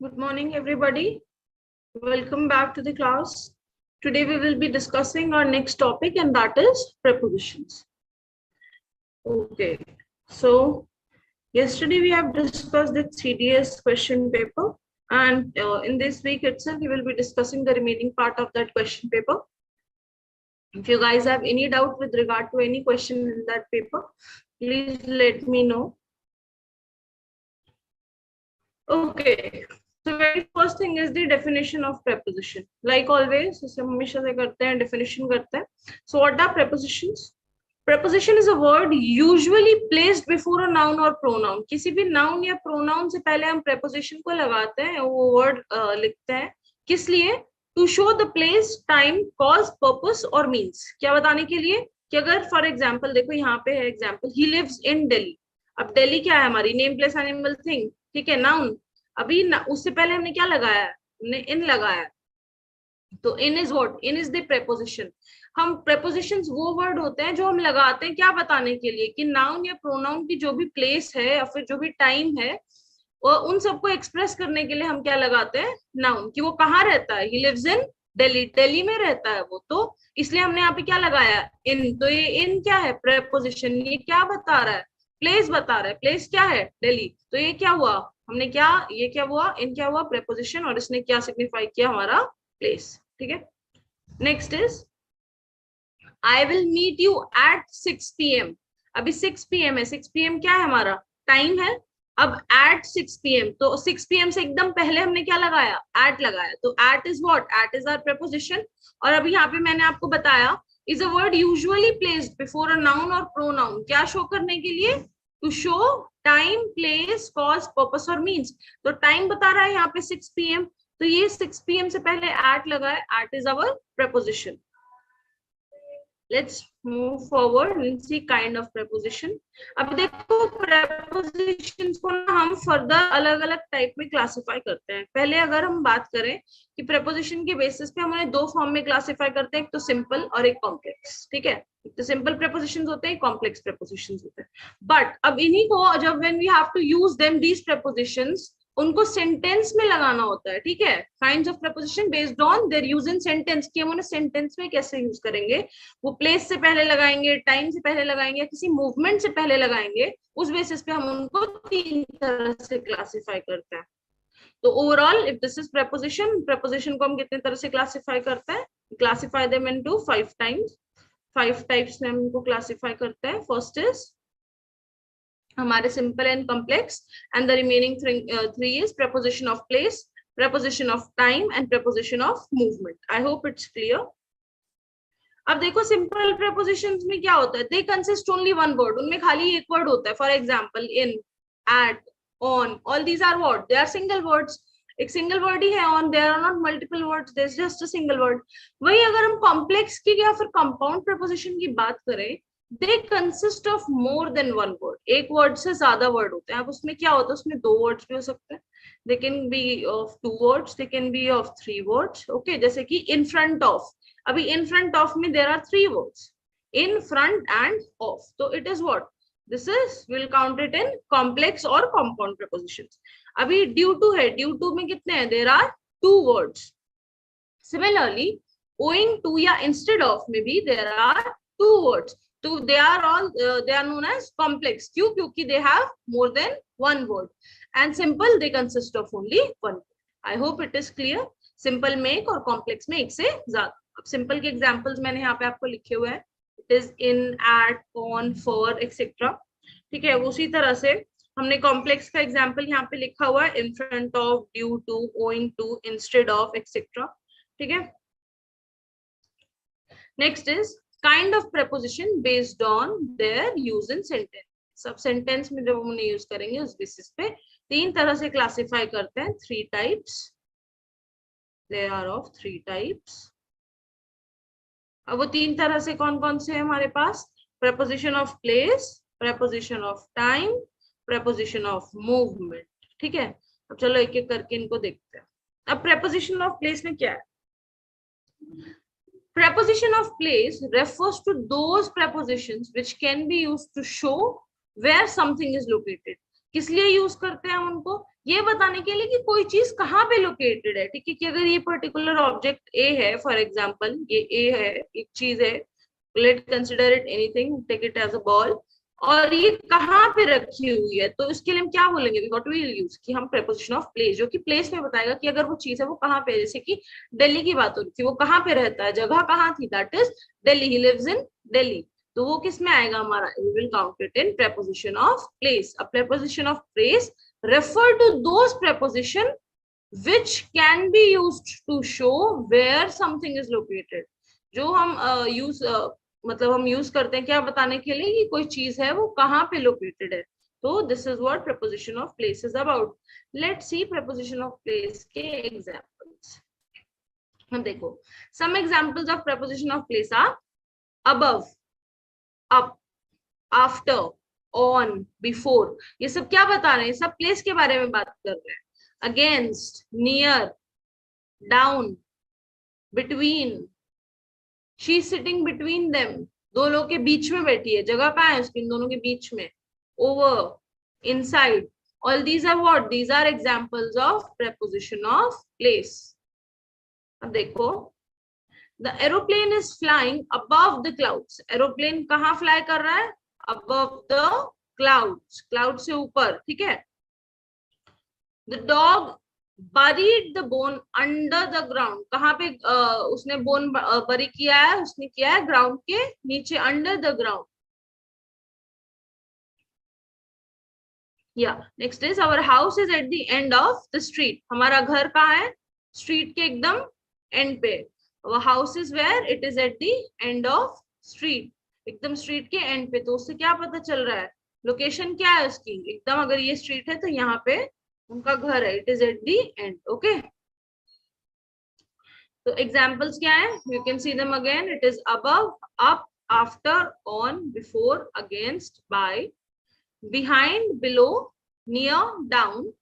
Good morning, everybody. Welcome back to the class. Today we will be discussing our next topic, and that is prepositions. Okay, so yesterday we have discussed the CDS question paper, and in this week itself we will be discussing the remaining part of that question paper. If you guys have any doubt with regard to any question in that paper, please let me know. Okay. So very first thing is the definition of preposition. Like always, जैसे हमेशा से करते हैं, definition करते हैं. So what are prepositions? Preposition is a word usually placed before a noun or pronoun. किसी भी noun या pronoun से पहले हम preposition को लगाते हैं, वो word लिखते हैं. किस लिए? To show the place, time, cause, purpose और means. क्या बताने के लिए? कि अगर for example देखो यहाँ पे है example, he lives in Delhi. अब Delhi क्या है हमारी? Name, place, animal, thing. ठीक है, noun. अभी उससे पहले हमने क्या लगाया है? हमने इन लगाया. तो in is what? In is the preposition. हम प्रेपोजिशंस वो वर्ड होते हैं जो हम लगाते हैं क्या बताने के लिए कि नाउन या प्रोनाउन की जो भी प्लेस है या फिर जो भी टाइम है और उन सबको एक्सप्रेस करने के लिए हम क्या लगाते हैं? नाउन. कि वो कहाँ रहता है? He lives in Delhi. Delhi में रहता है वो, तो इसलिए हमने यहाँ पे क्या लगाया? इन. तो ये इन क्या है? प्रेपोजिशन. ये क्या बता रहा है? प्लेस बता रहा है. प्लेस क्या है? दिल्ली. तो ये क्या हुआ? हमने क्या, ये क्या हुआ? इन क्या हुआ? प्रेपोजिशन. और इसने क्या सिग्निफाई किया? हमारा प्लेस. ठीक है. Next is I will meet you at 6 PM. अभी 6 PM है. 6 PM क्या है? हमारा टाइम है. अब एट 6 PM, तो 6 PM से एकदम पहले हमने क्या लगाया? एट लगाया. तो at is what? At is our preposition. और अभी यहाँ पे मैंने आपको बताया is a word usually placed before a noun और प्रोनाउन. क्या शो करने के लिए? To show time, place, cause, purpose और मीन्स. तो टाइम बता रहा है यहाँ पे 6 PM, तो ये 6 PM से पहले एट लगा है. At is our preposition. Let's move forward and see kind of preposition. अब देखो prepositions को ना हम फर्दर अलग अलग टाइप में क्लासिफाई करते हैं. पहले अगर हम बात करें कि preposition के बेसिस पे हम उन्हें दो फॉर्म में क्लासिफाई करते हैं, एक तो सिंपल और एक कॉम्प्लेक्स. ठीक है. एक तो सिंपल prepositions होते हैं, कॉम्प्लेक्स prepositions होते हैं. बट अब इन्हीं को जब when we have to use them these prepositions, उनको सेंटेंस में लगाना होता है. ठीक है. Kinds of preposition based on their use in sentence, कि हम उन्हें सेंटेंस में कैसे यूज करेंगे. वो प्लेस से पहले लगाएंगे, टाइम से पहले लगाएंगे, या किसी मूवमेंट से पहले लगाएंगे. उस बेसिस पे हम उनको तीन तरह से क्लासिफाई करते हैं. तो overall if this is preposition, preposition को हम कितने तरह से क्लासिफाई करते हैं? क्लासिफाई देम इनटू 5 टाइप्स में हम इनको क्लासिफाई करते हैं. फर्स्ट इज हमारे simple and complex, and the remaining 3 is preposition of place, preposition of time and preposition of movement. I hope it's clear. अब देखो सिंपल prepositions में क्या होता है? They consist only one word. उनमें खाली एक वर्ड होता है. For example in, at, on, all these are what? They are single words. एक सिंगल वर्ड ही है on, there are not multiple words, there is just a single word. वही अगर हम कॉम्प्लेक्स की या फिर कंपाउंड preposition की बात करें, they consist of more than one word. एक वर्ड से ज्यादा वर्ड होते हैं. अब उसमें क्या होता है? उसमें 2 वर्ड्स भी हो सकते हैं. they can be of 2 words, they can be of 3 words. okay, जैसे कि in front of. अभी in front of में there are 3 words, in, front and of. so it is what? this is, we'll count it in complex or compound prepositions. अभी due to है. due to में कितने हैं? there are 2 words. similarly owing to या instead of में भी there are 2 words. So they are all they are known as complex. क्यों? क्योंकि they have more than one word. And simple they consist of only one word. I hope it is clear. Simple में एक और complex में एक से ज्यादा. अब simple के examples मैंने यहाँ पे आपको लिखे हुए हैं. It is in, at, on, for, etc. ठीक है. उसी तरह से हमने complex का example यहाँ पे लिखा हुआ है. in front of, due to, owing to, instead of, etc. ठीक है. Next is kind of preposition based on their use in sentence. सब सेंटेंस में जब हम उन्हें यूज करेंगे उस बेसिस पे 3 तरह से क्लासिफाई करते हैं. 3 types. There are of 3 types. अब वो 3 तरह से कौन कौन से हैं हमारे पास? preposition of place, preposition of time, preposition of movement. ठीक है. अब चलो एक एक करके इनको देखते हैं. अब preposition of place में क्या है? Preposition of place refers to those prepositions which can be used to show where something is located. किस लिए यूज करते हैं हम उनको? ये बताने के लिए कि कोई चीज कहाँ पे लोकेटेड है, ठीक है, कि अगर ये पर्टिकुलर ऑब्जेक्ट ए है, फॉर एग्जांपल ये ए है, एक चीज है, let consider it anything, take it as a ball, और ये कहाँ पे रखी हुई है, तो इसके लिए हम क्या बोलेंगे, व्हाट वी विल यूज, कि हम प्रेपोजिशन ऑफ प्लेस, जो कि प्लेस में बताएगा कि अगर वो चीज है वो कहाँ पे है। जैसे कि दिल्ली की बात हो रही थी, वो कहाँ पे रहता है, जगह कहाँ थी, that is Delhi, he lives in Delhi, तो वो किस में आएगा हमारा, we will count it in preposition of place. A preposition of place refer to those preposition which can be used to show where something is located, जो हम मतलब हम यूज करते हैं क्या बताने के लिए कि कोई चीज है वो कहाँ पे लोकेटेड है, तो this is what preposition of place is about. Let's see preposition of place के examples. हम देखो, some examples of preposition of place are above, up, after, on, before. ये सब क्या बता रहे हैं, सब प्लेस के बारे में बात कर रहे हैं. Against, near, down, between, she is sitting between them, दो लोग के बीच में बैठी है, जगह कहाँ है उसकी, इन दोनों के बीच में. Over, inside, all these are what, these are examples of preposition of place. अब देखो, the aeroplane is flying above the clouds. Aeroplane कहाँ फ्लाई कर रहा है, above the clouds, cloud से ऊपर, ठीक है. The dog buried the bone under the ground. कहाँ पे उसने बोन बरी किया है, उसने किया है ग्राउंड के नीचे, अंडर द ग्राउंड. या next is our house is at the end of the street. हमारा घर कहाँ है, स्ट्रीट के एकदम एंड पे. our house is where it is at the end of street, एकदम स्ट्रीट के एंड पे. तो उससे क्या पता चल रहा है, लोकेशन क्या है उसकी, एकदम अगर ये स्ट्रीट है तो यहाँ पे उनका घर है, it is at the end. Okay, तो एग्जांपल्स क्या है, you can see them again. It is above, up, after, on, before, against, by, behind, below, near, down,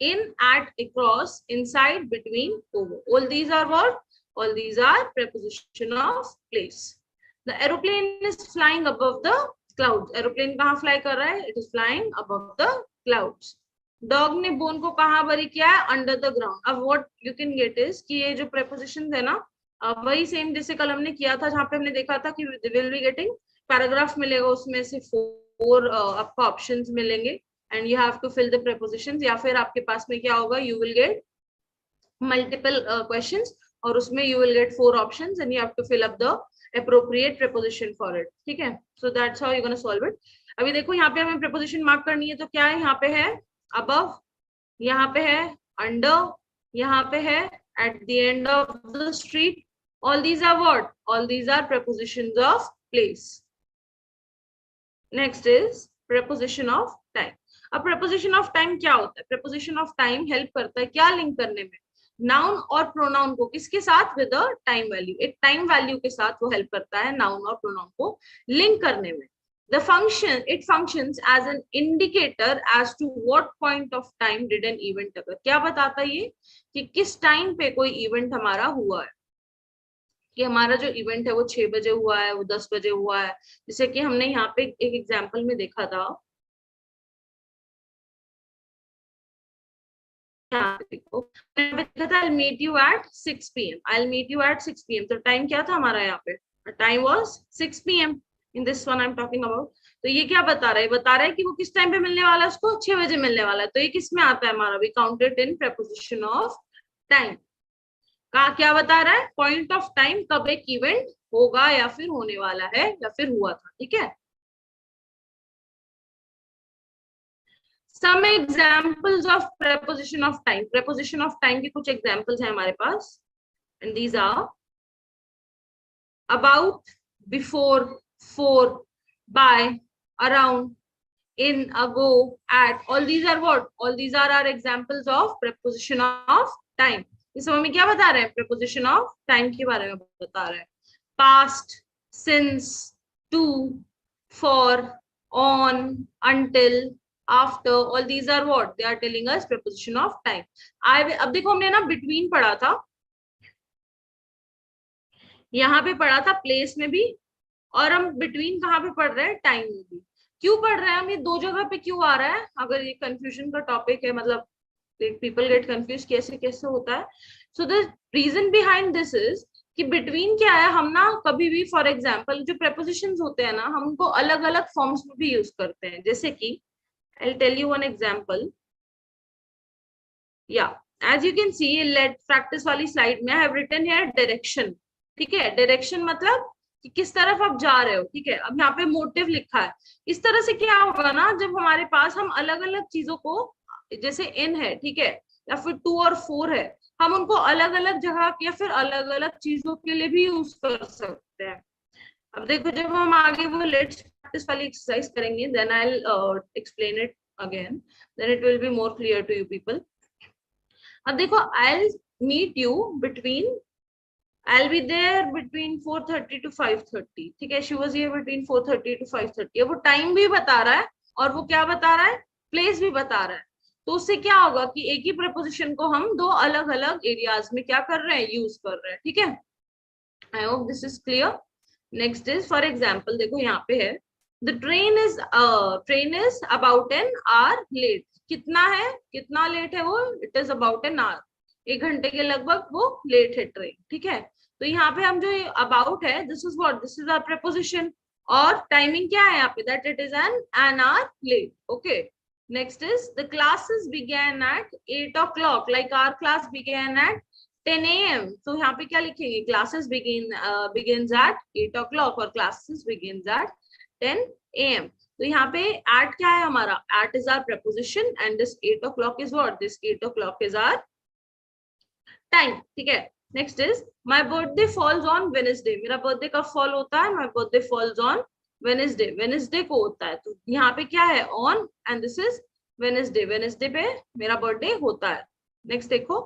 in, at, across, inside, between, over. All these are what, all these are preposition of place. The aeroplane is flying above the clouds. Aeroplane कहाँ fly कर रहा है, it is flying above the clouds. Dog ने bone को कहाँ bury किया है, under the ground. अब what you can get is कि ये जो prepositions है ना, वही सेम जैसे कल हमने किया था, जहाँ पे हमने देखा था कि will be getting paragraph मिलेगा, उसमें से 4 आपको options मिलेंगे and you have to fill the prepositions. या फिर आपके पास में क्या होगा, you will get multiple questions और उसमें you will get 4 options and you have to fill up the appropriate preposition for it. ठीक है, so that's how you're gonna solve it. अभी देखो यहाँ पे हमें preposition mark करनी है, तो क्या है, यहाँ पे है above, यहाँ पे है under, यहाँ पे है at the end of the street. All these are what, all these are prepositions of place. Next is preposition of time. अब preposition of time क्या होता है, preposition of time help करता है क्या लिंक करने में, नाउन और प्रोनाउन को किसके साथ, विद अ टाइम वैल्यू, एक टाइम वैल्यू के साथ वो हेल्प करता है नाउन और प्रोनाउन को लिंक करने में. The function, it functions as an indicator as to what point of time did an event occur. क्या बताता है ये, कि किस टाइम पे कोई इवेंट हमारा हुआ है, कि हमारा जो इवेंट है वो 6 बजे हुआ है, वो 10 बजे हुआ है. जैसे कि हमने यहाँ पे एक एग्जाम्पल में देखा था, I'll meet you at 6 p.m. I'll meet you at 6 p.m. तो टाइम क्या था हमारा यहाँ पे, time was 6 p.m. in this one I'm talking about. तो ये क्या बता रहा है, बता रहा है कि वो किस टाइम पे मिलने वाला है, उसको 6 बजे मिलने वाला है. तो ये किस में आता है हमारा, we counted in preposition of time. का क्या बता रहा है, पॉइंट ऑफ टाइम, कब एक इवेंट होगा या फिर होने वाला है या फिर हुआ था. ठीक है, some examples of preposition of time. preposition of time के कुछ examples हैं हमारे पास, and these are about, before, for, by, around, in, ago, at. All these are what, all these are our examples of preposition of time. इस हमें क्या बता रहे हैं, preposition of time के बारे में बता रहे हैं. past, since, to, for, on, until, after, all these are what, they are telling us preposition of time. अब देखो हमने ना between पढ़ा था, यहाँ पे पढ़ा था प्लेस में भी, और हम between कहाँ पे पढ़ रहे हैं, टाइम में भी. क्यों पढ़ रहे हैं हम, ये दो जगह पे क्यों आ रहा है, अगर ये कंफ्यूजन का टॉपिक है, मतलब पीपल गेट कंफ्यूज कैसे कैसे होता है. So the reason behind this is कि बिटवीन क्या है, हम ना कभी भी फॉर एग्जाम्पल जो prepositions होते हैं ना, हम उनको अलग अलग फॉर्म्स में भी यूज करते हैं. जैसे कि I tell you one example. या as you can see, let practise वाली स्लाइड में I have written here direction. ठीक है, डायरेक्शन मतलब कि किस तरफ आप जा रहे हो. ठीक है, अब यहाँ पे मोटिव लिखा है. इस तरह से क्या होगा ना, जब हमारे पास हम अलग अलग चीजों को, जैसे इन है, ठीक है, या फिर 2 और 4 है, हम उनको अलग अलग जगह या फिर अलग अलग चीजों के लिए भी यूज कर सकते हैं. अब देखो, जब हम आगे वो लेट्स प्रैक्टिस वाली एक्सरसाइज करेंगे, then I will explain it again, then it will be more clear to you people. अब देखो, I meet you between, I'll be there between 4:30 to 5:30. ठीक है, she was here between 4:30 to 5:30. वो time भी बता रहा है और वो क्या बता रहा है, प्लेस भी बता रहा है. तो उससे क्या होगा कि एक ही प्रपोजिशन को हम दो अलग अलग एरियाज में क्या कर रहे हैं, यूज कर रहे हैं. ठीक है, I hope this is clear. Next is for example, देखो यहाँ पे है, the train is about an hour late. कितना है, कितना लेट है वो, it is about an hour. 1 घंटे के लगभग वो लेट है ट्रेन. ठीक है, तो यहाँ पे हम जो अबाउट है, this is what, this is our preposition. और टाइमिंग क्या है यहाँ पे, that it is an hour late. Okay, next is the classes begin at 8 o'clock, like our class begin at 10 AM. तो यहाँ पे क्या लिखेंगे, क्लासेस begins at 8 o'clock और क्लासेस begins at 10 AM. तो यहाँ पे at क्या है हमारा, at is our preposition and this 8 o'clock is what, this 8 o'clock is our time. ठीक है, next is my birthday falls on Wednesday. मेरा बर्थडे कब फॉल होता है, my birthday falls on Wednesday. Wednesday को होता है, तो यहाँ पे क्या है, on, and this is Wednesday. Wednesday पे मेरा बर्थडे होता है. नेक्स्ट देखो,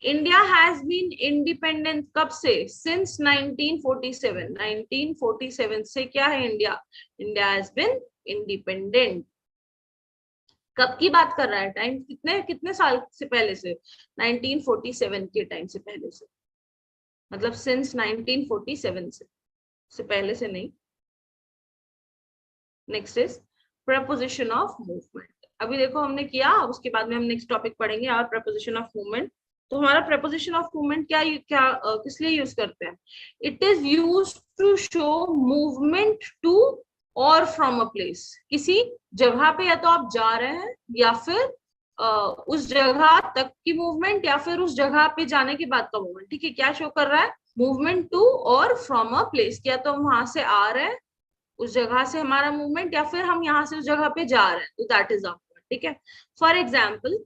इंडिया हैज बीन इंडिपेंडेंट कब से, सिंस 1947. 1947 से क्या है, इंडिया हैज बीन इंडिपेंडेंट. कब की बात कर रहा है, टाइम कितने कितने साल से पहले से, 1947 के टाइम से पहले से, मतलब सिंस 1947 से पहले से नहीं. Next is preposition of movement. अभी देखो हमने किया, उसके बाद में हम नेक्स्ट टॉपिक पढ़ेंगे, और प्रपोजिशन ऑफ मूवमेंट. तो हमारा प्रपोजिशन ऑफ मूवमेंट किस लिए यूज करते हैं, it is use to show movement to और फ्रॉम अ प्लेस. किसी जगह पे या तो आप जा रहे हैं, या फिर उस जगह तक की मूवमेंट, या फिर उस जगह पे जाने के बाद का मूवमेंट. ठीक है, क्या शो कर रहा है, मूवमेंट टू और फ्रॉम अ प्लेस. या तो हम वहां से आ रहे हैं, उस जगह से हमारा मूवमेंट, या फिर हम यहाँ से उस जगह पे जा रहे हैं, तो दैट इज आवर. ठीक है, फॉर एग्जाम्पल,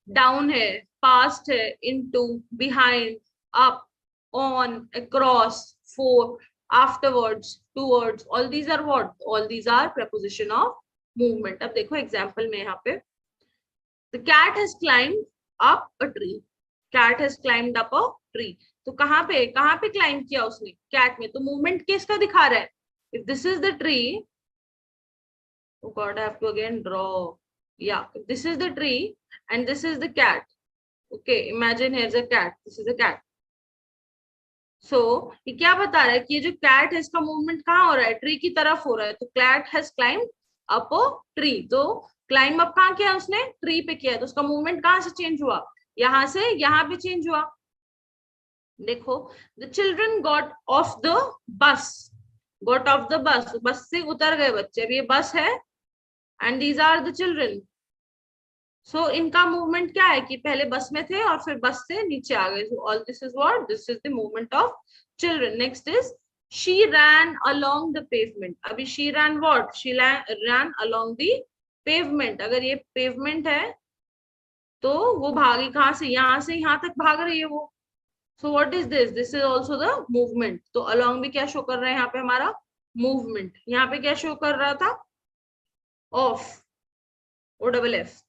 डाउन है, पास्ट है, into, behind, up, on, across, for, afterwards, towards, all these are what, all these are preposition of movement. अब देखो एग्जाम्पल में यहाँ पे, the cat has climbed up a tree. cat has climbed up a tree. तो कहाँ पे climb किया उसने, कैट में. तो मूवमेंट किसका दिखा रहा है, if this is the tree, oh god, I have to again draw. Yeah, if this is the tree and this is the cat. Okay, imagine here's a cat, this is a cat. सो ये क्या बता रहा है कि ये जो cat है, इसका मूवमेंट कहाँ हो रहा है, ट्री की तरफ हो रहा है. तो cat has climbed up a tree. तो क्लाइंब अप कहाँ किया उसने, ट्री पे किया. तो उसका मूवमेंट कहाँ से चेंज हुआ, यहाँ से यहाँ पे चेंज हुआ. देखो, the children got off the bus. Got off the bus, बस से उतर गए बच्चे. अब ये बस है and these are the children. सो इनका मूवमेंट क्या है कि पहले बस में थे और फिर बस से नीचे आ गए. All this is what, this is the movement of children. Next is she ran along the pavement. अभी she ran what, she ran along the pavement. अगर ये पेवमेंट है तो वो भागी कहाँ से, यहाँ से यहाँ तक भाग रही है वो. So what is this, this is also the movement. तो अलोंग भी क्या शो कर रहा है यहाँ पे हमारा, मूवमेंट. यहाँ पे क्या शो कर रहा था, off, O double F.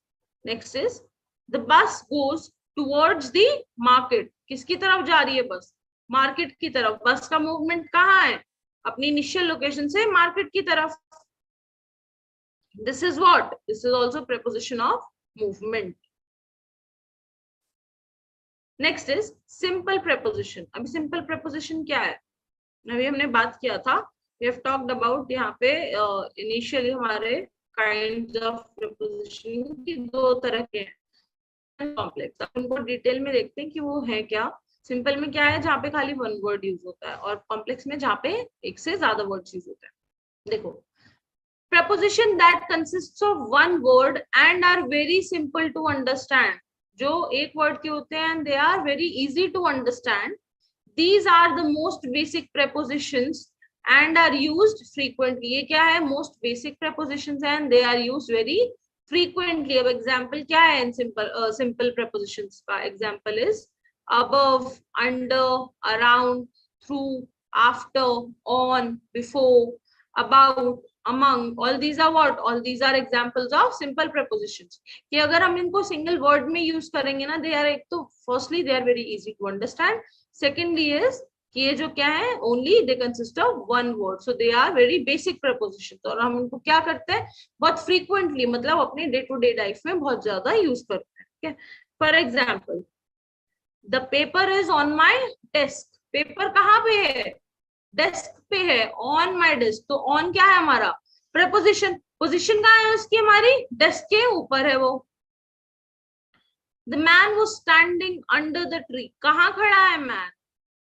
Next is the bus goes towards the market. किसकी तरफ जा रही है बस, मार्केट की तरफ. बस का मूवमेंट कहाँ है, अपनी इनिशियल लोकेशन से मार्केट की तरफ. This is what, this is also preposition of movement. Next is simple preposition. अभी सिंपल प्रीपोजिशन क्या है, अभी हमने बात किया था, वी हैव टॉक्ड अबाउट यहाँ पे इनिशियली हमारे काइंड ऑफ प्रीपोजिशन की दो तरह के हैं, कॉम्प्लेक्स। अब उनको डिटेल में देखते हैं कि वो है क्या। सिंपल में क्या है, जहाँ पे खाली वन वर्ड यूज होता है, और कॉम्प्लेक्स में जहाँ पे एक से ज्यादा वर्ड्स यूज होते हैं। देखो, preposition that consists of one word and are very simple to understand, जो एक वर्ड के होते हैं and they are very easy to understand, these are the most basic prepositions and are used frequently। ये क्या है, most basic prepositions and they are used very frequently। अब example क्या है इन simple prepositions का? example is above, under, around, through, after, on, before, about, among, all these are what? All these are examples of simple prepositions। कि अगर हम इनको single word में use करेंगे ना, दे आर, एक तो firstly they are very easy to understand, secondly is कि ये जो क्या है, only they consist of one word, so they are very basic prepositions। और हम इनको क्या करते हैं, बहुत फ्रीक्वेंटली, मतलब अपने डे टू डे लाइफ में बहुत ज्यादा यूज करते हैं। ठीक है, for example, the paper is on my desk. Paper कहाँ पे है, डेस्क पे है, ऑन माई डेस्क। तो ऑन क्या है हमारा, प्रेपोजिशन। पोजिशन कहाँ है उसकी, हमारी डेस्क के ऊपर है वो। The man was standing under the tree. कहाँ खड़ा है man,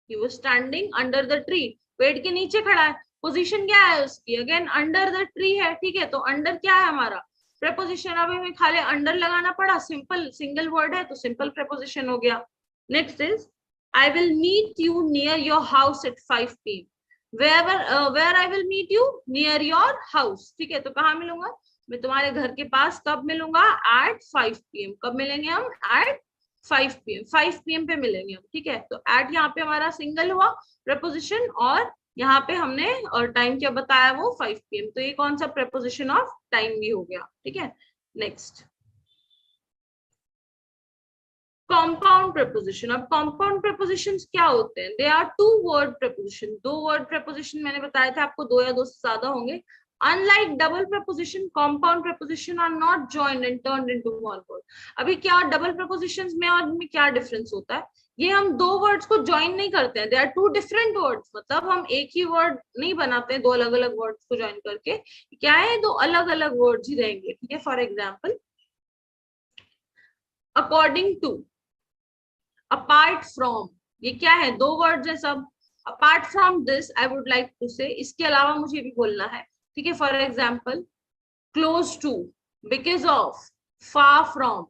he was standing under the tree, पेड़ के नीचे खड़ा है। पोजीशन क्या है उसकी, अगेन अंडर द ट्री है। ठीक है, तो अंडर क्या है हमारा, प्रेपोजिशन। अब हमें खाली अंडर लगाना पड़ा, सिंपल सिंगल वर्ड है तो सिंपल प्रेपोजिशन हो गया। Next is I will meet you near your house at 5 p.m. Where I will meet you near your house। ठीक है, तो कहाँ मिलूंगा मैं, तुम्हारे घर के पास। कब मिलूंगा, at 5 p.m। कब मिलेंगे हम, at 5 p.m। 5 p.m पे मिलेंगे हम। ठीक है, तो at यहाँ पे हमारा सिंगल हुआ preposition, और यहाँ पे हमने और टाइम क्या बताया, वो 5 p.m। तो ये कौन सा preposition ऑफ टाइम भी हो गया। ठीक है, नेक्स्ट कंपाउंड प्रेपोजिशन। अब कंपाउंड प्रेपोजिशंस क्या होते हैं, they are two word preposition. दो वर्ड प्रेपोजिशन मैंने बताया था आपको, दो या दो से ज्यादा होंगे। Unlike double preposition, compound preposition are not joined and turned into one word. अभी क्या डबल प्रेपोजिशंस में और में क्या डिफरेंस होता है, ये हम दो वर्ड्स को ज्वाइन नहीं करते हैं, they are two different words. मतलब हम एक ही वर्ड नहीं बनाते हैं दो अलग अलग वर्ड्स को ज्वाइन करके, क्या है, दो अलग अलग वर्ड्स ही रहेंगे। ठीक है, for example, according to, apart from, ये क्या है, दो वर्ड्स है सब। Apart from this, I would like to say, इसके अलावा मुझे भी बोलना है। ठीक है, for example, close to, because of, far from,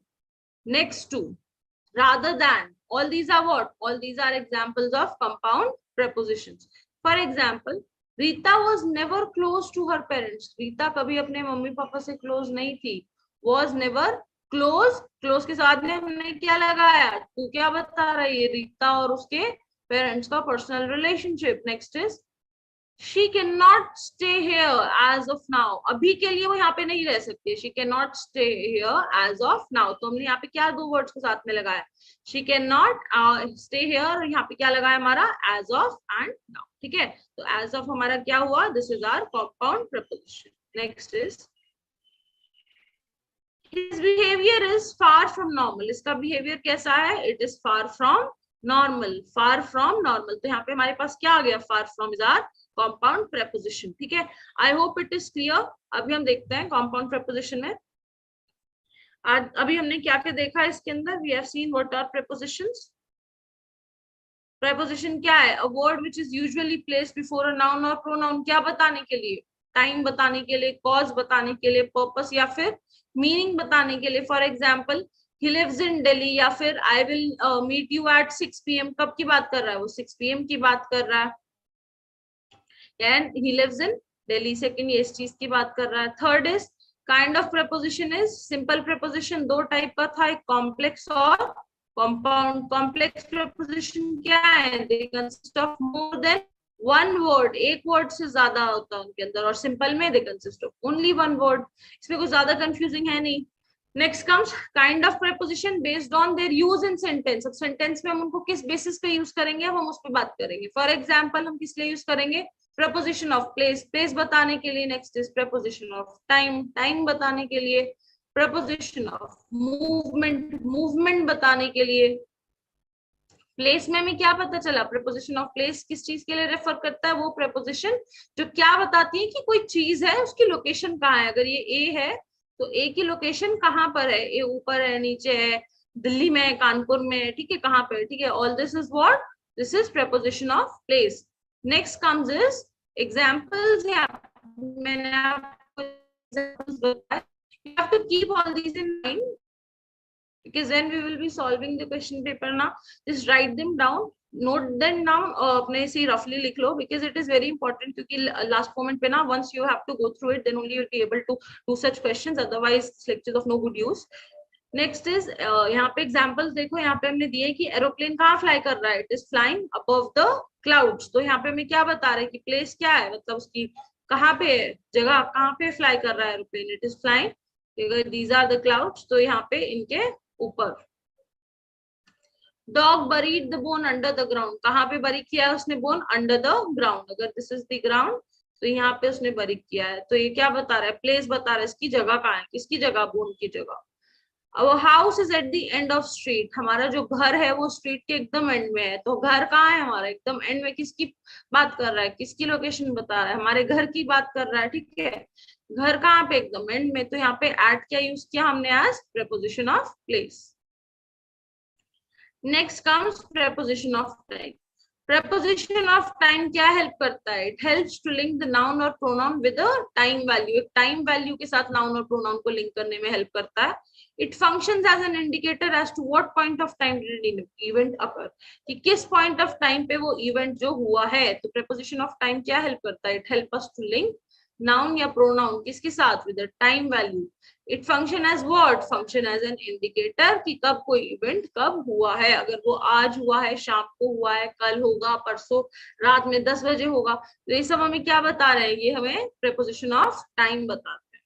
next to, rather than, all these are what, all these are examples of compound prepositions। for example, Rita was never close to her parents। Rita कभी अपने mummy papa से close नहीं थी, was never close. Close के साथ में हमने क्या लगाया, तू क्या बता रही है, रीता और उसके पेरेंट्स का personal relationship. Next is, she can not stay here as of now. अभी के लिए वो यहाँ पे नहीं रह सकती, she can not stay here as of now. तो हमने यहाँ पे क्या दो वर्ड्स को साथ में लगाया, she can not stay here, यहाँ पे क्या लगाया हमारा, एज ऑफ एंड नाउ। ठीक है, तो एज ऑफ हमारा क्या हुआ, this is our compound preposition. Next is, his behavior is far from normal। इसका बिहेवियर कैसा है, it is far from normal, far from normal। तो यहाँ पे हमारे पास क्या आ गया, far from is our compound preposition। ठीक है, I hope it is clear। अभी हम देखते हैं compound preposition में, अभी हमने क्या क्या देखा इसके अंदर, we have seen what are prepositions। preposition क्या है, a word which is usually placed before a noun or pronoun। क्या बताने के लिए, टाइम बताने के लिए, कॉज बताने के लिए, पर्पस या फिर मीनिंग बताने के लिए। For example, he lives in Delhi, या फिर I will meet you at 6 p.m। कब की बात कर रहा है वो, 6 p.m की बात कर रहा है। And he lives in Delhi, second ये इस चीज की बात कर रहा है। Third is, kind of preposition is simple preposition. दो टाइप का था, एक कॉम्प्लेक्स और कंपाउंड। कॉम्प्लेक्स प्रेपोजिशन क्या है, दे consist of more than one word, एक वर्ड से ज्यादा होता है उनके अंदर, और सिंपल में दे consist of only one word. इसमें कुछ ज्यादा कंफ्यूजिंग है नहीं। Next comes kind of preposition based on their use in sentence. अब सेंटेंस में हम उनको किस बेसिस पे यूज करेंगे, अब हम उस पर बात करेंगे। फॉर एग्जाम्पल, हम किस लिए यूज करेंगे, प्रेपोजिशन ऑफ प्लेस, प्लेस बताने के लिए। Next is preposition of time, time बताने के लिए। प्रेपोजिशन ऑफ मूवमेंट, मूवमेंट बताने के लिए। प्लेस में हमें क्या पता चला, प्रेपोजिशन ऑफ प्लेस किस चीज के लिए रेफर करता है, वो प्रेपोजिशन जो क्या बताती है कि कोई चीज है उसकी लोकेशन कहाँ है। अगर ये ए है तो ए की लोकेशन कहाँ पर है, ए ऊपर है, नीचे है, दिल्ली में है, कानपुर में है, ठीक है, कहाँ पे है, ठीक है। All this is what, this is preposition of place. Next comes is examples. मैंने आपको examples बताए, you have to keep all these in mind because when we will be solving the question paper now, just write them down, note them down, अपने से roughly लिख लो because it is very important, क्योंकि last moment पे ना once you have to go through it then only you'll be able to do such questions, otherwise it's lectures of no good use. Next is यहाँ पे examples देखो, यहाँ पे हमने दिए कि एरोप्लेन कहाँ फ्लाई कर रहा है, it is flying above the clouds. तो यहाँ पे हमें क्या बता रहे हैं कि प्लेस क्या है, मतलब उसकी कहाँ पे है, जगह कहाँ पे फ्लाई कर रहा है aeroplane, it is flying, these are the clouds, तो यहाँ पे इनके ऊपर। Dog buried the bone under the ground, कहाँ पे बरी किया है उसने बोन, अंडर द ग्राउंड। अगर दिस इज द ग्राउंड तो यहाँ पे उसने बरी किया है, तो ये क्या बता रहा है, प्लेस बता रहा है, इसकी जगह कहाँ है, किसकी जगह, बोन की जगह। अब house is at the end of street, हमारा जो घर है वो स्ट्रीट के एकदम एंड में है, तो घर कहाँ है हमारा, एकदम एंड में। किसकी बात कर रहा है, किसकी लोकेशन बता रहा है, हमारे घर की बात कर रहा है, ठीक है। घर कहाँ पे, एकदम एंड में, तो यहाँ पे एट क्या यूज किया हमने as preposition of place. Next comes preposition of time. Preposition of time क्या हेल्प करता है, it helps to link the noun और pronoun with a time value, एक टाइम वैल्यू के साथ नाउन और प्रोनाउन को लिंक करने में हेल्प करता है। It functions as an indicator as to what point of time did event occur, कि किस पॉइंट ऑफ टाइम पे वो इवेंट जो हुआ है। तो प्रेपोजिशन ऑफ टाइम क्या हेल्प करता है, it help us to link noun या प्रोनाउन किसके साथ, with the time value. It function as what, function as an indicator, कि कब कोई इवेंट कब हुआ है, अगर वो आज हुआ है, शाम को हुआ है, कल होगा, परसों रात में 10 बजे होगा, तो ये सब हमें क्या बता रहे हैं, ये हमें प्रेपोजिशन ऑफ टाइम बताते हैं।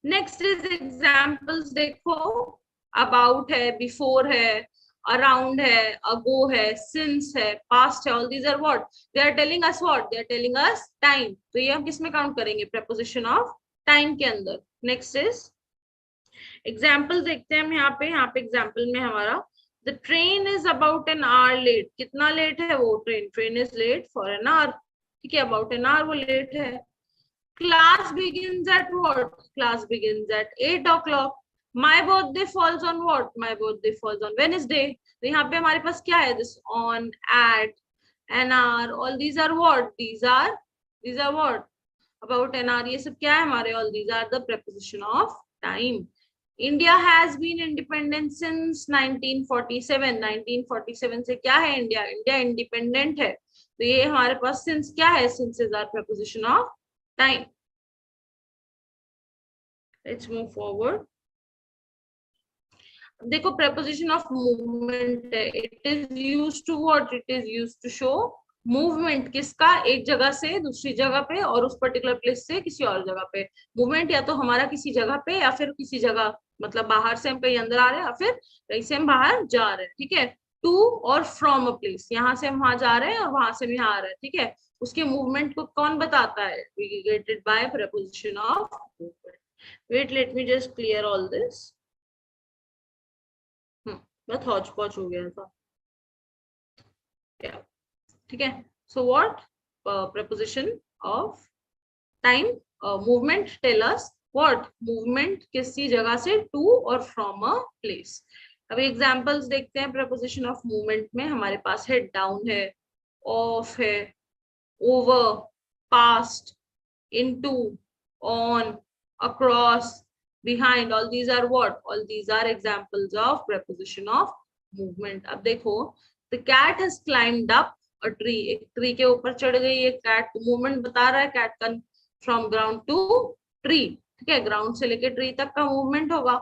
नेक्स्ट इज एग्जाम्पल्स देखो, अबाउट है, बिफोर है, अराउंड है, अगो है, सिंस है, पास्ट है, all these are what, they are telling us what, they are telling us time. तो ये हम किसमें काउंट करेंगे, प्रेपोजिशन ऑफ टाइम के अंदर। नेक्स्ट इज एग्जाम्पल देखते हैं हम यहाँ पे एग्जाम्पल में हमारा, the train is about an hour late, कितना लेट है वो train, train is late for an hour, ठीक है, अबाउट एन आवर वो लेट है। Class begins at what? Class begins at 8 o'clock. My birthday falls on what? My birthday falls on Wednesday. तो यहाँ पे हमारे पास क्या है, this on, at, an hour, all these are what? These are what? About an hour, ये सब क्या है हमारे, all these are the preposition of time. India has been independent since 1947. 1947 से क्या है, इंडिया, इंडिया इंडिपेंडेंट है, तो ये हमारे पास since क्या है, since is our preposition of time. Let's move forward. देखो preposition of movement है, it is used to what, it is used to show movement, किसका, एक जगह से दूसरी जगह पे, और उस पर्टिकुलर प्लेस से किसी और जगह पे। मूवमेंट या तो हमारा किसी जगह पे या फिर किसी जगह, मतलब बाहर से हम कहीं अंदर आ रहे हैं या फिर कहीं से हम बाहर जा रहे हैं, ठीक है। टू और फ्रॉम अ प्लेस, यहाँ से हम वहां जा रहे हैं और वहां से भी यहाँ आ रहे हैं, ठीक है। उसके मूवमेंट को कौन बताता है, we get it by preposition of movement. Wait, let me just clear all this. बहुत हौच पौच हो गया था, ठीक है। So what, preposition of time, movement tell us what, movement किसी जगह से to और from a place। अभी एग्जांपल्स देखते हैं preposition of movement में, हमारे पास है down है, off है, over, past, into, on, across, behind, all these are what, all these are examples of preposition of movement। अब देखो, the cat has climbed up a tree, एक ट्री के ऊपर चढ़ गई है कैट, मूवमेंट बता रहा है कैट का, फ्रॉम ग्राउंड टू ट्री, ठीक है, ग्राउंड से लेके ट्री तक का मूवमेंट होगा।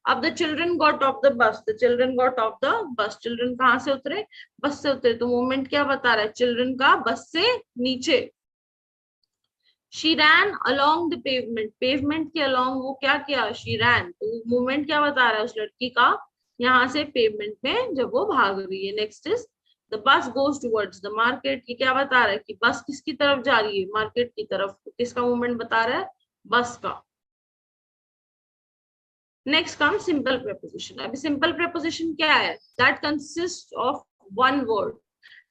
अब the children got off the bus, the children got off the bus, children कहाँ से उतरे, बस से उतरे, तो मूवमेंट क्या बता रहा है, चिल्ड्रन का बस से नीचे। She ran along the pavement, pavement के along वो क्या किया, she ran, तो मूवमेंट क्या बता रहा है उस लड़की का, यहाँ से पेवमेंट में जब वो भाग रही है। Next is the bus goes towards the market, ये क्या बता रहा है कि बस किसकी तरफ जा रही है, मार्केट की तरफ, किसका मूवमेंट बता रहा है, बस का। Next come simple preposition. अभी सिंपल प्रेपोजिशन क्या है? That consist of one word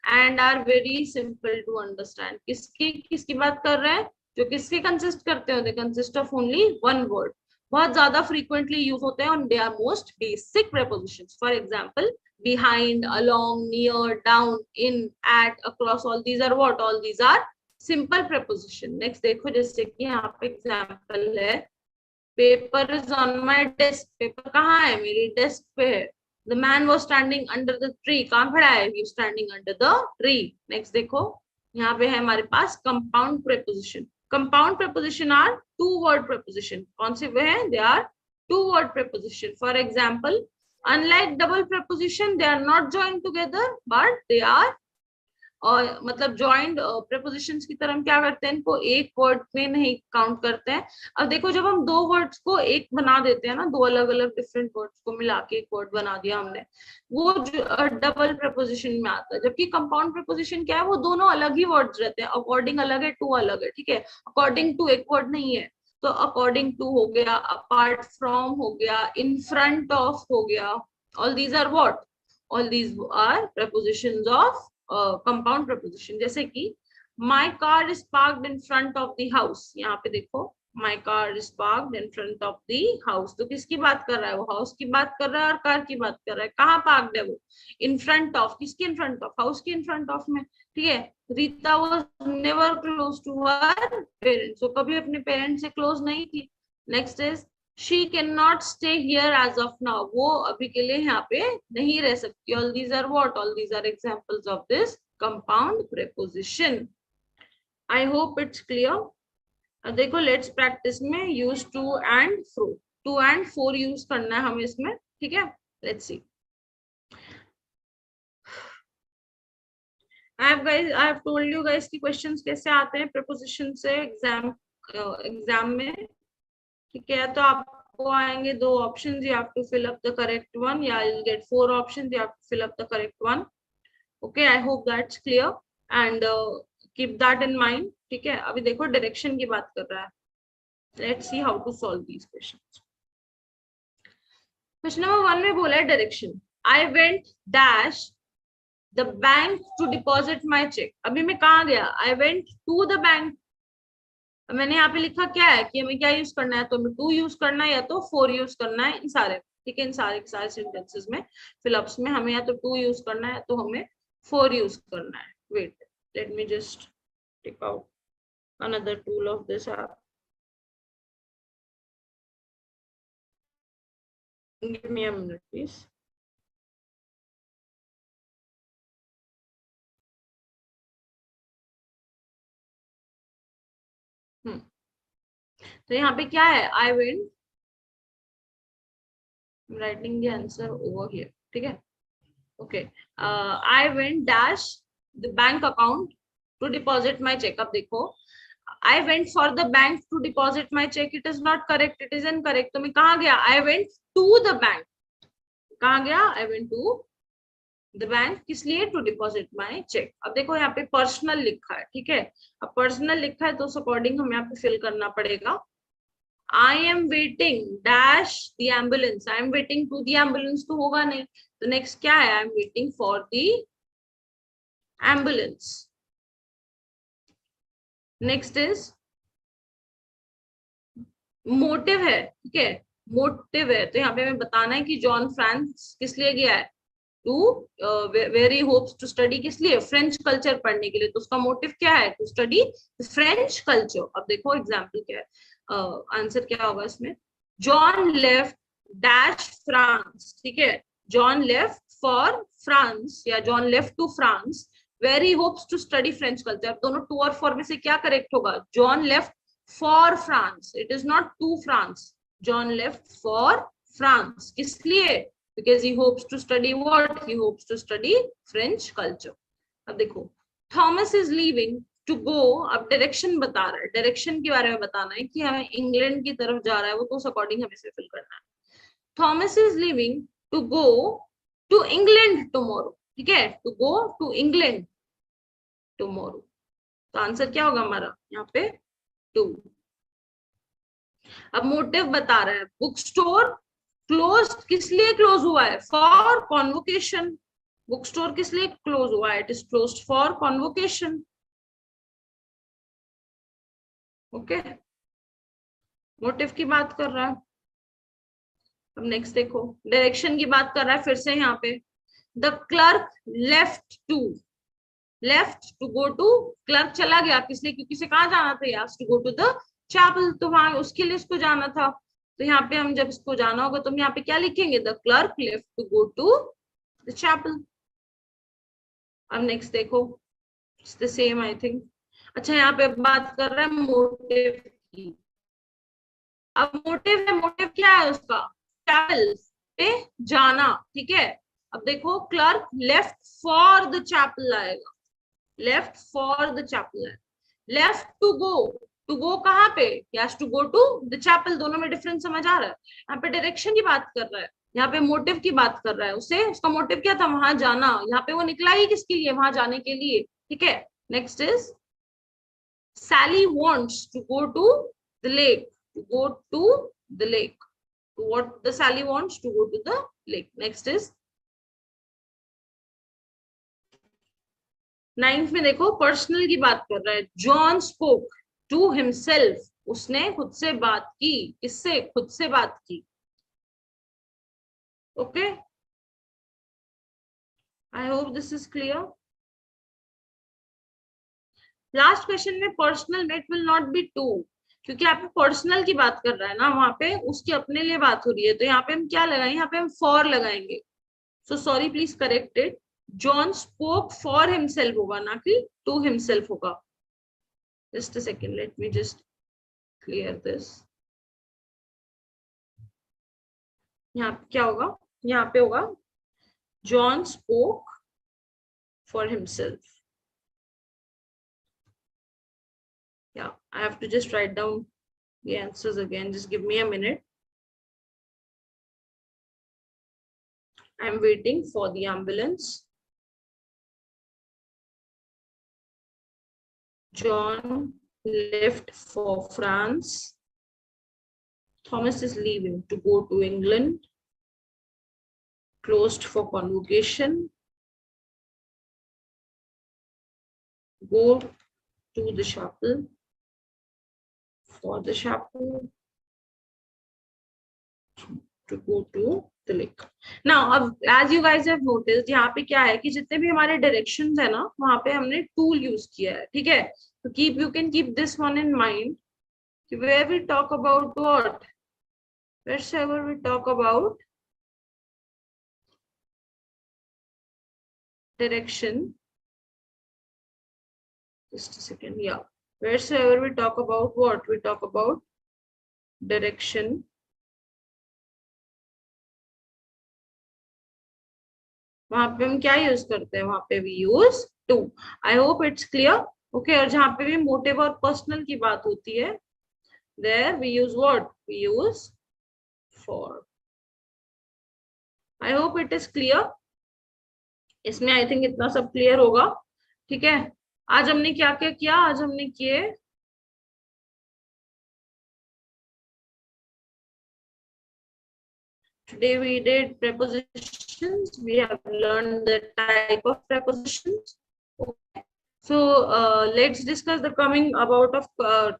and are very simple to understand. किसकी किसकी बात कर रहे हैं? जो किसके कंसिस्ट करते हैं? They consist of only one word. बहुत ज्यादा फ्रीक्वेंटली यूज होते हैं और they are most basic prepositions. For example behind, along, near, down, in, at, across, all these are what? All these are simple preposition. Next देखो, जैसे कि यहाँ पे एग्जाम्पल है, paper is on my desk. Paper कहाँ है? मेरी desk पे है। The man was standing under the tree. कहाँ खड़ा है? He standing under the tree. Next देखो, यहाँ पे है हमारे पास compound preposition. Compound preposition are two word preposition. कौन से वे हैं? They are two word preposition. For example, unlike double preposition, they are not joined together but they are और मतलब ज्वाइंट प्रेपोजिशंस की तरह हम क्या करते हैं? इनको एक वर्ड में नहीं काउंट करते हैं। अब देखो, जब हम दो वर्ड्स को एक बना देते हैं ना, दो अलग अलग डिफरेंट वर्ड्स को मिला के एक वर्ड बना दिया हमने, वो डबल प्रेपोजिशन में आता है। जबकि कंपाउंड प्रेपोजिशन क्या है? वो दोनों अलग ही वर्ड्स रहते हैं। अकॉर्डिंग अलग है, टू अलग है, ठीक है। अकॉर्डिंग टू एक वर्ड नहीं है, तो अकॉर्डिंग टू हो गया, अपार्ट फ्रॉम हो गया, इन फ्रंट ऑफ हो गया। All these are what? All these are prepositions of compound preposition। जैसे कि my car is parked in front of the house। यहाँ पे देखो, my car is parked in front of the house। तो किसकी बात कर रहा है? वो हाउस की बात कर रहा है और कार की बात कर रहा है। कहाँ पार्क्ड है वो? In front of. किसके इन फ्रंट ऑफ? हाउस के इन फ्रंट ऑफ में, ठीक है। Rita was never close to her parents. वो कभी अपने पेरेंट्स से क्लोज नहीं थी। Next is she cannot stay here as of now। वो अभी के लिए यहाँ पे नहीं रह सकती। all these are what? all these are examples of this compound preposition। I hope it's clear। अब देखो, लेट्स प्रैक्टिस में use to and fro. To and for use करना है हमें इसमें, ठीक है। Let's see. I have told you guys कि क्वेश्चंस कैसे आते हैं प्रीपोजिशन से एग्जाम में, ठीक है। तो आपको आएंगे दो options, you have to fill up the correct one, या you get four options, you have to fill up the correct one. Okay, I hope that's clear and keep that in mind, ठीक है। अभी देखो, direction की बात कर रहा है। Let's see how to solve these questions. Question number 1 में बोला है direction, I went dash the bank to deposit my cheque. अभी मैं कहाँ गया? I went to the bank. मैंने यहाँ पे लिखा क्या है कि हमें क्या यूज करना है? तो हमें टू यूज करना है या तो फोर यूज करना है, इन सारे, ठीक है। इन सारे सेंटेंसेस में, फिलअप्स में हमें या तो टू यूज करना है तो हमें फोर यूज करना है। Wait, let me just take out another tool of this app. Give me a minute please. तो यहाँ पे क्या है? I went, writing the answer over here, ठीक है। Okay, I went dash the bank account to deposit my cheque. अब देखो, I went for the bank to deposit my check, it is not correct, it is incorrect। तो मैं कहाँ गया? I went to the bank। कहाँ गया? I went to the bank, किस लिए? to deposit my check। अब देखो, यहाँ पे पर्सनल लिखा है, ठीक है। अब पर्सनल लिखा है तो उस अकॉर्डिंग हमें यहाँ पे फिल करना पड़ेगा। I am waiting dash the ambulance। I am waiting to the ambulance तो होगा नहीं, तो नेक्स्ट क्या है? I am waiting for the ambulance। Next is motive है, ठीक है। मोटिव है तो यहाँ पे हमें बताना है कि जॉन फ्रांस किस लिए गया है? To where he hopes to study. किस लिए? फ्रेंच कल्चर पढ़ने के लिए। तो उसका मोटिव क्या है? To study French culture. अब देखो एग्जाम्पल क्या है, आंसर क्या होगा इसमें? जॉन लेफ्ट डैश फ्रांस, ठीक है। जॉन लेफ्ट फॉर फ्रांस या John left to France where he hopes to study French culture. दोनों टू और फॉर में से क्या करेक्ट होगा? John left for France, it is not to France। John left for France, किस लिए? Because he hopes to study what? He hopes to study French culture। अब देखो, Thomas is leaving to go। अब direction बता रहा है, direction के बारे में बताना है कि हमें इंग्लैंड की तरफ जा रहा है वो, तो उस अकॉर्डिंग हमें इसे फिल करना है। Thomas is leaving to go to England tomorrow, ठीक है। To go to England tomorrow। तो आंसर क्या होगा हमारा यहाँ पे? टू। अब मोटिव बता रहा है, बुक स्टोर क्लोज किस लिए क्लोज हुआ है? For convocation. बुक स्टोर किस लिए क्लोज हुआ है? It is closed for convocation. Okay, motive की बात कर रहा है। अब नेक्स्ट देखो, डायरेक्शन की बात कर रहा है फिर से यहाँ पे। The clerk left to go to, clerk चला गया किस लिए? क्योंकि से कहाँ जाना था यार? To go to the chapel, तो वहां उसके लिए उसको जाना था। तो यहाँ पे हम जब इसको जाना होगा तो हम यहाँ पे क्या लिखेंगे? The clerk left to go to the chapel. अब नेक्स्ट देखो, it's the same I think. अच्छा, यहाँ पे बात कर रहा है मोटिव की। अब मोटिव है, मोटिव क्या है उसका? ट्रैवल पे जाना, ठीक है। अब देखो, clerk left for the chapel आएगा, लेफ्ट फॉर द चैपल है। लेफ्ट टू गो कहाँ पे? Yes, to go to the chapel. दोनों में डिफरेंस समझ आ रहा है? यहाँ पे डायरेक्शन की बात कर रहा है, यहाँ पे मोटिव की बात कर रहा है। उसे उसका मोटिव क्या था? वहां जाना। यहाँ पे वो निकला ही किसके लिए? वहां जाने के लिए, ठीक है। Next is Sally wants to go to the lake. To go to the lake. What the Sally wants to go to the lake. Next is 9th में देखो, पर्सनल की बात कर रहा है। John spoke to himself. उसने खुद से बात की। किससे? खुद से बात की। Okay, I hope this is clear. Last question में पर्सनल में it will not be to, क्योंकि यहाँ पे पर्सनल की बात कर रहा है ना, वहां पे उसकी अपने लिए बात हो रही है। तो यहाँ पे हम क्या लगाएंगे? यहाँ पे हम फॉर लगाएंगे। So sorry, please correct it. John spoke for himself होगा, ना कि टू हिमसेल्फ होगा। Just a second, late me just clear this. यहाँ पे क्या होगा? यहाँ पे होगा John spoke for himself. Yeah, I have to just write down the answers again. Just give me a minute. I'm waiting for the ambulance. John left for France. Thomas is leaving to go to England. Closed for convocation. Go to the chapel. For the chapel. To go to the lake. Now, अब as you guys have noticed, यहाँ पे क्या है कि जितने भी हमारे directions है ना, वहां पे हमने tool use किया है, ठीक है। तो you can keep this one in mind. Where we talk about what? Wherever we talk about direction. Just a second. Yeah. Wherever we talk about what? We talk about direction. वहां पे हम क्या use करते हैं? वहां पे we use to. I hope it's clear. Okay. और जहां पे भी मोटिव और पर्सनल की बात होती है, there we use what? We use for. I hope it is clear. इसमें आई थिंक इतना सब क्लियर होगा, ठीक है। आज हमने क्या क्या किया? आज हमने किए today we did prepositions. We have learned the type of prepositions. Okay. So let's discuss the coming about of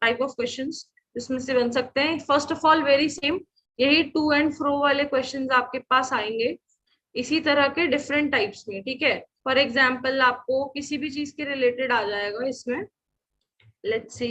type of questions इसमें से बन सकते हैं। First of all very same, यही टू एंड फ्रो वाले क्वेश्चंस आपके पास आएंगे इसी तरह के डिफरेंट टाइप्स में, ठीक है। फॉर एग्जाम्पल आपको किसी भी चीज के रिलेटेड आ जाएगा इसमें। लेट्स सी,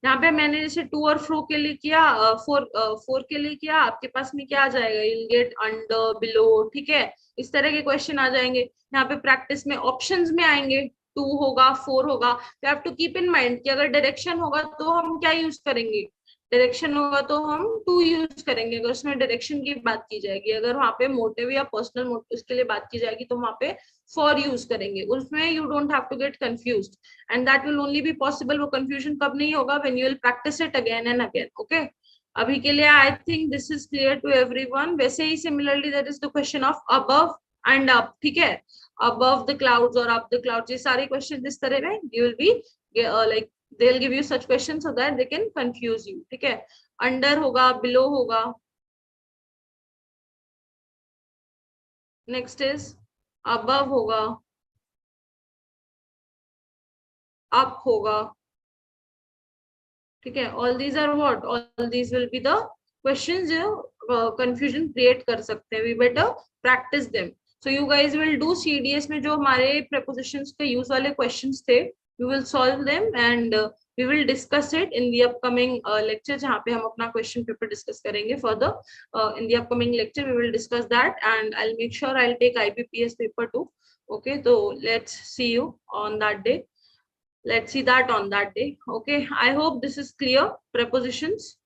यहाँ पे मैंने जैसे टू और फ्रो के लिए किया, फोर के लिए किया, आपके पास में क्या आ जाएगा? you'll get अंडर, बिलो, ठीक है। इस तरह के क्वेश्चन आ जाएंगे। यहाँ पे प्रैक्टिस में ऑप्शंस में आएंगे, टू होगा, फोर होगा। तो have to keep in mind कि अगर डायरेक्शन होगा तो हम क्या यूज करेंगे? डायरेक्शन होगा तो हम टू यूज करेंगे, अगर उसमें डायरेक्शन की बात की जाएगी। अगर वहां पे मोटिव या पर्सनल मोटिव के लिए बात की जाएगी तो वहां पे फॉर यूज करेंगे। उसमें you don't have to get confused, and that will only be possible. वो कंफ्यूजन कब नहीं होगा? When you will practise it again and again. Okay, अभी के लिए I think this is clear to everyone. वैसे ही similarly that is the question of above and up, ठीक है। अबव द क्लाउड्स और अप द क्लाउड्स, ये सारे क्वेश्चन इस तरह में you will be like they'll give you such questions so that they can confuse you, ठीक है। अंडर होगा, बिलो होगा. नेक्स्ट इज अबव होगा, अप होगा. ठीक है, all these are what, all these will be the questions जो confusion create कर सकते हैं. We better practice them. So you guys will do CDS में जो हमारे prepositions के यूज वाले क्वेश्चंस थे, we will solve them and we will discuss it in the upcoming lecture, जहाँ पे हम अपना question paper discuss करेंगे further. In the upcoming lecture we will discuss that and I'll make sure I'll take IBPS paper too. Okay, so let's see you on that day. Let's see that on that day. Okay, I hope this is clear. Prepositions,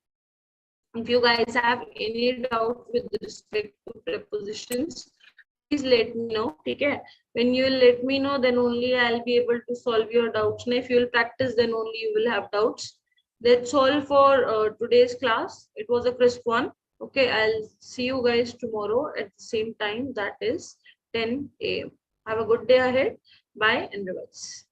if you guys have any doubt with respect to prepositions, please let me know. Okay, when you will let me know, then only I'll be able to solve your doubts. And if you will practice, then only you will have doubts. That's all for today's class. It was a crisp one. Okay, I'll see you guys tomorrow at the same time, that is 10 a.m. Have a good day ahead. Bye and reverse.